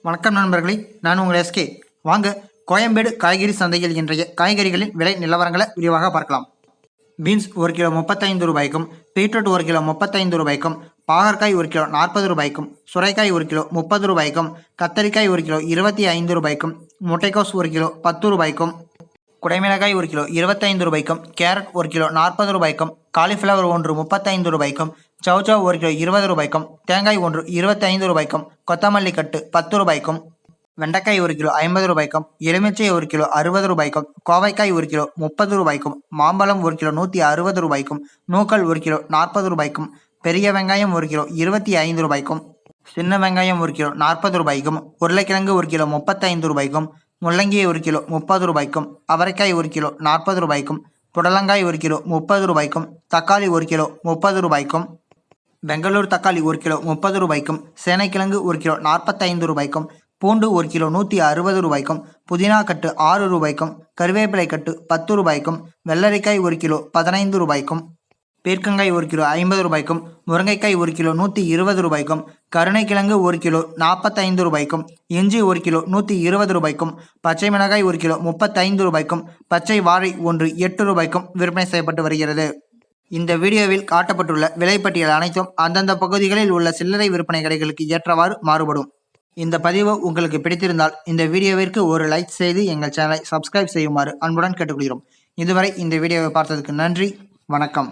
வணக்கம் நண்பர்களே, நான் உங்கள் எஸ்கே. வாங்க கோயம்பேடு காய்கறி சந்தையில் இன்றைய காய்கறிகளின் விலை நிலவரங்களை விரிவாக பார்க்கலாம். பீன்ஸ் 1 கிலோ 35 ரூபாய்க்கும், பீட்ரூட் 1 கிலோ 35 ரூபாய்க்கும், பாகற்காய் 1 கிலோ 40 ரூபாய்க்கும், சுரைக்காய் 1 கிலோ 30 ரூபாய்க்கும், கத்தரிக்காய் 1 கிலோ 25 ரூபாய்க்கும், முட்டைக்கோஸ் 1 கிலோ 10 ரூபாய்க்கும், குடைமிளகாய் 1 கிலோ 25 ரூபாய்க்கும், கேரட் 1 கிலோ 40 ரூபாய்க்கும், காலிஃப்ளவர் 1 35 ரூபாய்க்கும், சௌச்சௌ 1 கிலோ 20 ரூபாய்க்கும், தேங்காய் 1 25 ரூபாய்க்கும், கொத்தமல்லி கட்டு 10 ரூபாய்க்கும், வெண்டைக்காய் 1 கிலோ 50 ரூபாய்க்கும், எலுமிச்சை 1 கிலோ 60 ரூபாய்க்கும், கோவைக்காய் 1 கிலோ 30 ரூபாய்க்கும், மாம்பழம் 1 கிலோ 160 ரூபாய்க்கும், நூக்கல் 1 கிலோ 40 ரூபாய்க்கும், பெரிய வெங்காயம் 1 கிலோ 25 ரூபாய்க்கும், சின்ன வெங்காயம் 1 கிலோ 40 ரூபாய்க்கும், உருளைக்கிழங்கு 1 கிலோ 35 ரூபாய்க்கும், முள்ளங்கி 1 கிலோ 30 ரூபாய்க்கும், அவரைக்காய் 1 கிலோ 40 ரூபாய்க்கும், புடலங்காய் 1 கிலோ 30 ரூபாய்க்கும், தக்காளி 1 கிலோ 30 ரூபாய்க்கும், பெங்களூர் தக்காளி 1 கிலோ 30 ரூபாய்க்கும், சேனைக்கிழங்கு 1 கிலோ 45 ரூபாய்க்கும், பூண்டு 1 கிலோ 160 ரூபாய்க்கும், புதினா கட்டு 6 ரூபாய்க்கும், கருவேப்பிலை கட்டு 10 ரூபாய்க்கும், வெள்ளரிக்காய் 1 கிலோ 15 ரூபாய்க்கும், பீர்க்கங்காய் 1 கிலோ 50 ரூபாய்க்கும், முருங்கைக்காய் 1 கிலோ 120 ரூபாய்க்கும், கருணைக்கிழங்கு 1 கிலோ 45 ரூபாய்க்கும், இஞ்சி 1 கிலோ 120 ரூபாய்க்கும், பச்சை மிளகாய் 1 கிலோ 35 ரூபாய்க்கும், பச்சை வாழை 1 8 ரூபாய்க்கும் விற்பனை செய்யப்பட்டு வருகிறது. இந்த வீடியோவில் காட்டப்பட்டுள்ள விலைப்பட்டியல் அனைத்தும் அந்தந்த பகுதிகளில் உள்ள சில்லறை விற்பனை கடைகளுக்கு ஏற்றவாறு மாறுபடும். இந்த பதிவு உங்களுக்கு பிடித்திருந்தால் இந்த வீடியோவிற்கு ஒரு லைக் செய்து எங்கள் சேனலை சப்ஸ்கிரைப் செய்யுமாறு அன்புடன் கேட்டுக்கொள்கிறோம். இதுவரை இந்த வீடியோவை பார்த்ததுக்கு நன்றி. வணக்கம்.